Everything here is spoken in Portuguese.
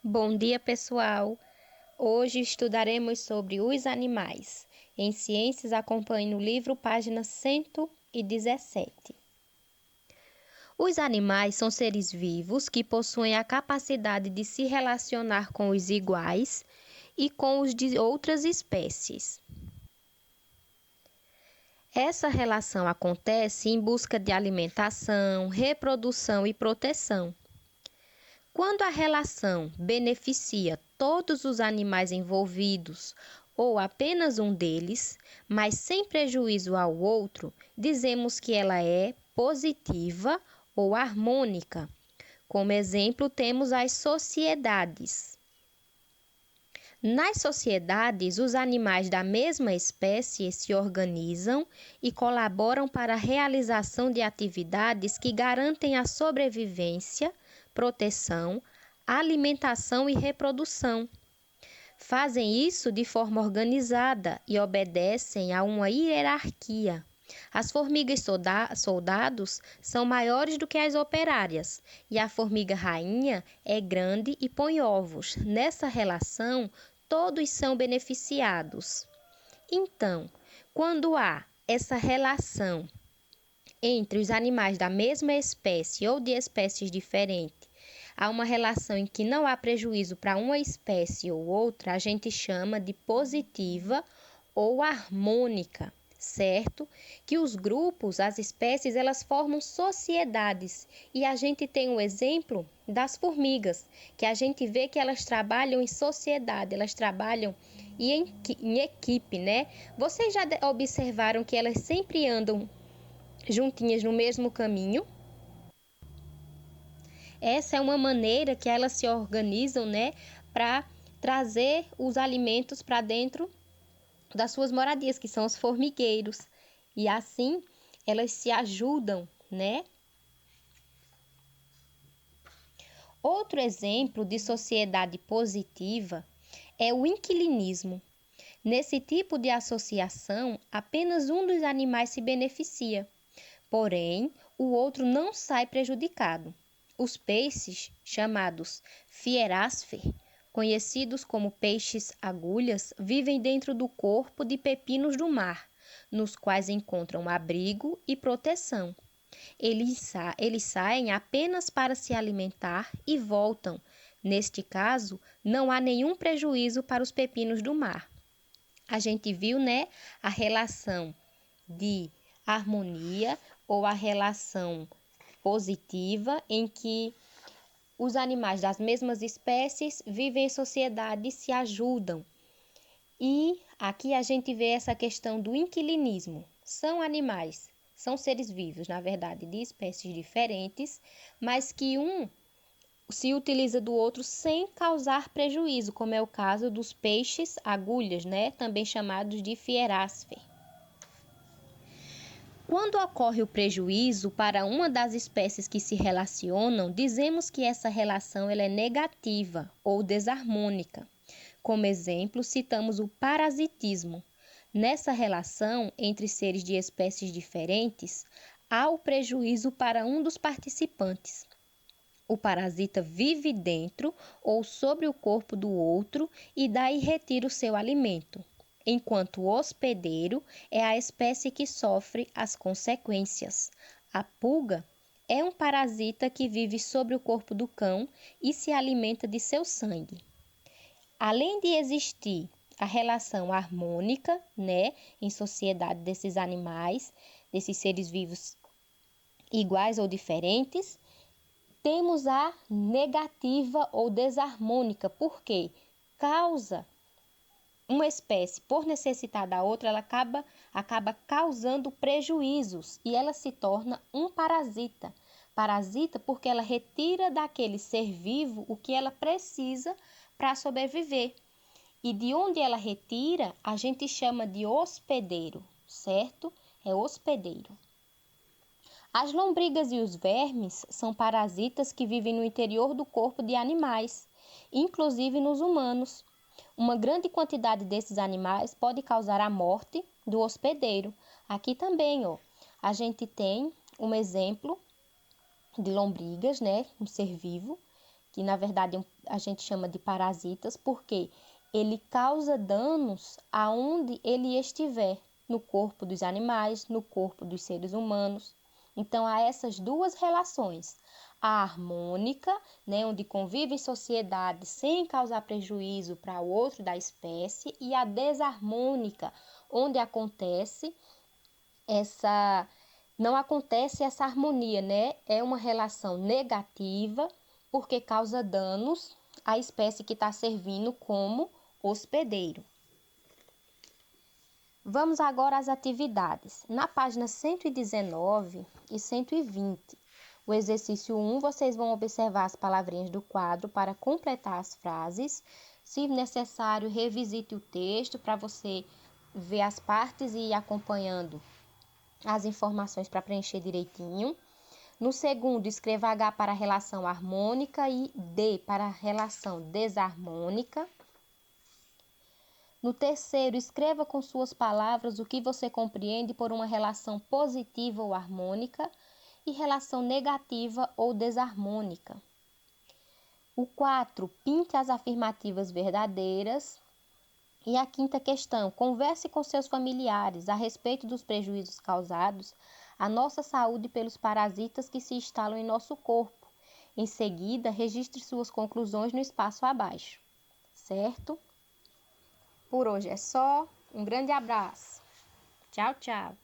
Bom dia, pessoal! Hoje estudaremos sobre os animais. Em Ciências, acompanhe no livro página 117. Os animais são seres vivos que possuem a capacidade de se relacionar com os iguais e com os de outras espécies. Essa relação acontece em busca de alimentação, reprodução e proteção. Quando a relação beneficia todos os animais envolvidos ou apenas um deles, mas sem prejuízo ao outro, dizemos que ela é positiva ou harmônica. Como exemplo, temos as sociedades. Nas sociedades, os animais da mesma espécie se organizam e colaboram para a realização de atividades que garantem a sobrevivência, proteção, alimentação e reprodução. Fazem isso de forma organizada e obedecem a uma hierarquia. As formigas soldados são maiores do que as operárias e a formiga rainha é grande e põe ovos. Nessa relação, todos são beneficiados. Então, quando há essa relação entre os animais da mesma espécie ou de espécies diferentes, há uma relação em que não há prejuízo para uma espécie ou outra, a gente chama de positiva ou harmônica, certo? Que os grupos, as espécies, elas formam sociedades. E a gente tem um exemplo das formigas, que a gente vê que elas trabalham em sociedade, elas trabalham em equipe, né? Vocês já observaram que elas sempre andam juntinhas no mesmo caminho? Essa é uma maneira que elas se organizam, né, para trazer os alimentos para dentro das suas moradias, que são os formigueiros. E assim elas se ajudam, né? Outro exemplo de sociedade positiva é o inquilinismo. Nesse tipo de associação, apenas um dos animais se beneficia, porém, o outro não sai prejudicado. Os peixes, chamados Fierasfer, conhecidos como peixes agulhas, vivem dentro do corpo de pepinos do mar, nos quais encontram abrigo e proteção. Eles saem apenas para se alimentar e voltam. Neste caso, não há nenhum prejuízo para os pepinos do mar. A gente viu, né, a relação de harmonia ou a relação positiva em que os animais das mesmas espécies vivem em sociedade e se ajudam. E aqui a gente vê essa questão do inquilinismo. São animais, são seres vivos, na verdade, de espécies diferentes, mas que um se utiliza do outro sem causar prejuízo, como é o caso dos peixes agulhas, né? Também chamados de Fierasfer. Quando ocorre o prejuízo para uma das espécies que se relacionam, dizemos que essa relação ela é negativa ou desarmônica. Como exemplo, citamos o parasitismo. Nessa relação entre seres de espécies diferentes, há o prejuízo para um dos participantes. O parasita vive dentro ou sobre o corpo do outro e daí retira o seu alimento, enquanto o hospedeiro é a espécie que sofre as consequências. A pulga é um parasita que vive sobre o corpo do cão e se alimenta de seu sangue. Além de existir a relação harmônica, né, em sociedade desses animais, desses seres vivos iguais ou diferentes, temos a negativa ou desarmônica, porque causa uma espécie, por necessitar da outra, ela acaba causando prejuízos e ela se torna um parasita. Parasita porque ela retira daquele ser vivo o que ela precisa para sobreviver. E de onde ela retira, a gente chama de hospedeiro, certo? É hospedeiro. As lombrigas e os vermes são parasitas que vivem no interior do corpo de animais, inclusive nos humanos. Uma grande quantidade desses animais pode causar a morte do hospedeiro. Aqui também, a gente tem um exemplo de lombrigas, né, um ser vivo, que na verdade a gente chama de parasitas, porque ele causa danos aonde ele estiver, no corpo dos animais, no corpo dos seres humanos. Então, há essas duas relações. A harmônica, né, onde convive em sociedade sem causar prejuízo para o outro da espécie, e a desarmônica, onde não acontece essa harmonia, né? É uma relação negativa, porque causa danos à espécie que está servindo como hospedeiro. Vamos agora às atividades. Na página 119 e 120, o exercício 1, vocês vão observar as palavrinhas do quadro para completar as frases. Se necessário, revisite o texto para você ver as partes e ir acompanhando as informações para preencher direitinho. No segundo, escreva H para a relação harmônica e D para a relação desarmônica. No terceiro, escreva com suas palavras o que você compreende por uma relação positiva ou harmônica e relação negativa ou desarmônica. O 4, pinte as afirmativas verdadeiras. E a quinta questão, converse com seus familiares a respeito dos prejuízos causados à nossa saúde pelos parasitas que se instalam em nosso corpo. Em seguida, registre suas conclusões no espaço abaixo. Certo? Por hoje é só. Um grande abraço. Tchau, tchau.